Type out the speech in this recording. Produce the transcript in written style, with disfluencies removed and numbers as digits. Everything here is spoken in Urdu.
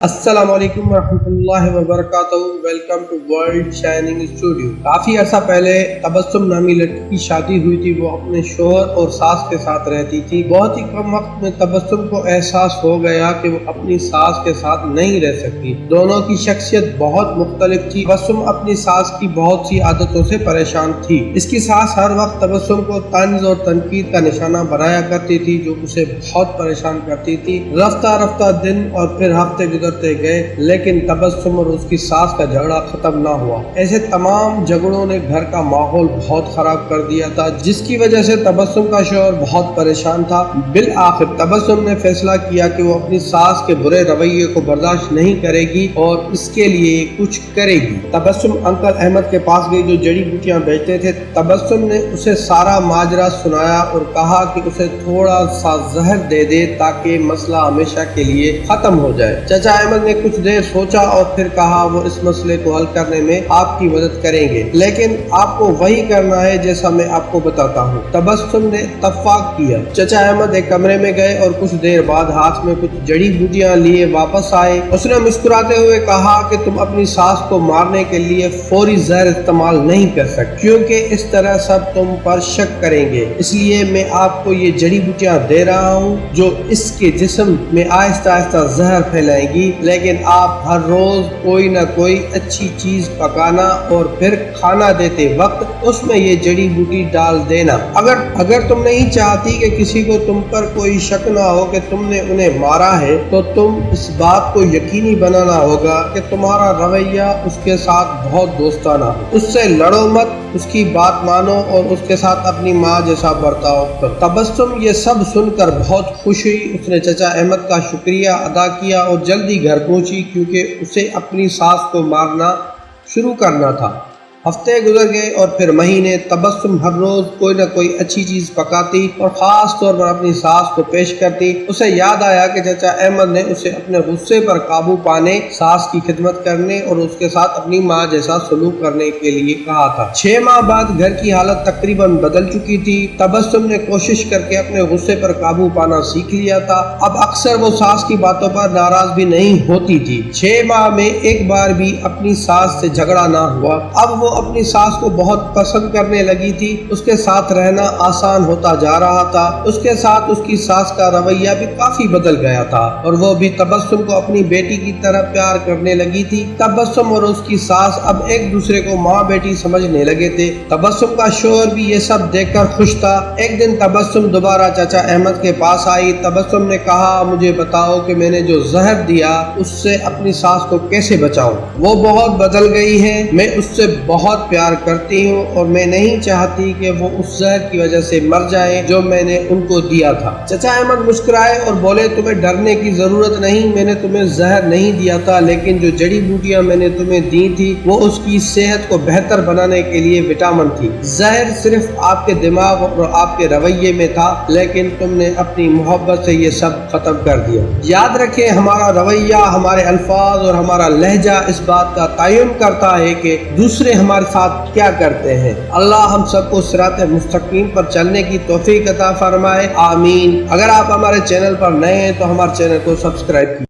السلام علیکم ورحمۃ اللہ وبرکاتہ۔ Welcome to world shining studio. کافی عرصہ پہلے تبسم نامی لڑکی کی شادی ہوئی تھی۔ وہ اپنے شوہر اور ساس کے ساتھ رہتی تھی۔ بہت ہی کم وقت میں تبسم کو احساس ہو گیا کہ وہ اپنی ساس کے ساتھ نہیں رہ سکتی۔ دونوں کی شخصیت بہت مختلف تھی۔ تبسم اپنی ساس کی بہت سی عادتوں سے پریشان تھی۔ اس کی ساس ہر وقت تبسم کو طنز اور تنقید کا نشانہ بنایا کرتی تھی، جو اسے بہت پریشان کرتی تھی۔ رفتہ رفتہ دن اور پھر ہفتے گئے، لیکن تبسم اور اس کی ساس کا جھگڑا ختم نہ ہوا۔ ایسے تمام جھگڑوں نے گھر کا ماحول بہت خراب کر دیا تھا، جس کی وجہ سے تبسم کا شوہر بہت پریشان تھا۔ بالآخر تبسم نے فیصلہ کیا کہ وہ اپنی ساس کے برے رویے کو برداشت نہیں کرے گی اور اس کے لیے کچھ کرے گی۔ تبسم انکل احمد کے پاس گئی، جو جڑی بوٹیاں بیچتے تھے۔ تبسم نے اسے سارا ماجرا سنایا اور کہا کہ اسے تھوڑا سا زہر دے دے تاکہ مسئلہ ہمیشہ کے لیے ختم ہو جائے۔ چچا احمد نے کچھ دیر سوچا اور پھر کہا وہ اس مسئلے کو حل کرنے میں آپ کی مدد کریں گے، لیکن آپ کو وہی کرنا ہے جیسا میں آپ کو بتاتا ہوں۔ تبسم نے اتفاق کیا۔ چچا احمد ایک کمرے میں گئے اور کچھ دیر بعد ہاتھ میں کچھ جڑی بوٹیاں لیے واپس آئے۔ اس نے مسکراتے ہوئے کہا کہ تم اپنی ساس کو مارنے کے لیے فوری زہر استعمال نہیں کر سکتے، کیونکہ اس طرح سب تم پر شک کریں گے۔ اس لیے میں آپ کو یہ جڑی بوٹیاں دے رہا ہوں جو اس کے جسم میں آہستہ آہستہ زہر پھیلائیں گی، لیکن آپ ہر روز کوئی نہ کوئی اچھی چیز پکانا اور پھر کھانا دیتے وقت اس میں یہ جڑی بوٹی ڈال دینا۔ اگر تم نہیں چاہتی کہ کسی کو تم پر کوئی شک نہ ہو کہ تم نے انہیں مارا ہے، تو تم اس بات کو یقینی بنانا ہوگا کہ تمہارا رویہ اس کے ساتھ بہت دوستانہ ہو۔ اس سے لڑو مت، اس کی بات مانو اور اس کے ساتھ اپنی ماں جیسا برتاؤ کرو۔ تبسم یہ سب سن کر بہت خوش ہوئی۔ اس نے چچا احمد کا شکریہ ادا کیا اور جلدی گھر پہنچی، کیونکہ اسے اپنی ساس کو مارنا شروع کرنا تھا۔ ہفتے گزر گئے اور پھر مہینے۔ تبسم ہر روز کوئی نہ کوئی اچھی چیز پکاتی اور خاص طور پر اپنی ساس کو پیش کرتی۔ اسے یاد آیا کہ چچا احمد نے اسے اپنے غصے پر قابو پانے، ساس کی خدمت کرنے اور اس کے ساتھ اپنی ماں جیسا سلوک کرنے کے لیے کہا تھا۔ 6 ماہ بعد گھر کی حالت تقریباً بدل چکی تھی۔ تبسم نے کوشش کر کے اپنے غصے پر قابو پانا سیکھ لیا تھا۔ اب اکثر وہ ساس کی باتوں پر ناراض بھی نہیں ہوتی تھی۔ 6 ماہ میں ایک بار بھی اپنی ساس سے جھگڑا نہ ہوا۔ اب وہ اپنی ساس کو بہت پسند کرنے لگی تھی۔ اس کے ساتھ رہنا آسان ہوتا جا رہا تھا۔ اس کے ساتھ اس کی ساس کا رویہ بھی کافی بدل گیا تھا اور وہ بھی تبسم کو اپنی بیٹی کی طرح پیار کرنے لگی تھی۔ تبسم اور اس کی ساس اب ایک دوسرے کو ماں بیٹی سمجھنے لگے تھے۔ تبسم کا شوہر بھی یہ سب دیکھ کر خوش تھا۔ ایک دن تبسم دوبارہ چچا احمد کے پاس آئی۔ تبسم نے کہا مجھے بتاؤ کہ میں نے جو زہر دیا اس سے اپنی ساس کو کیسے بچاؤں؟ وہ بہت بدل گئی ہے، میں اس سے بہت پیار کرتی ہوں اور میں نہیں چاہتی کہ وہ اس زہر کی وجہ سے مر جائیں جو میں نے ان کو دیا تھا۔ چچا احمد مسکرائے اور بولے تمہیں ڈرنے کی ضرورت نہیں، میں نے تمہیں زہر نہیں دیا تھا، لیکن جو جڑی بوٹیاں میں نے تمہیں دی تھی وہ اس کی صحت کو بہتر بنانے کے لیے وٹامن تھی۔ زہر صرف آپ کے دماغ اور آپ کے رویے میں تھا، لیکن تم نے اپنی محبت سے یہ سب ختم کر دیا۔ یاد رکھیں ہمارا رویہ، ہمارے الفاظ اور ہمارا لہجہ اس بات کا تعین کرتا ہے کہ دوسرے ہمارے ساتھ کیا کرتے ہیں۔ اللہ ہم سب کو صراط مستقیم پر چلنے کی توفیق عطا فرمائے، آمین۔ اگر آپ ہمارے چینل پر نئے ہیں تو ہمارے چینل کو سبسکرائب کیجیے۔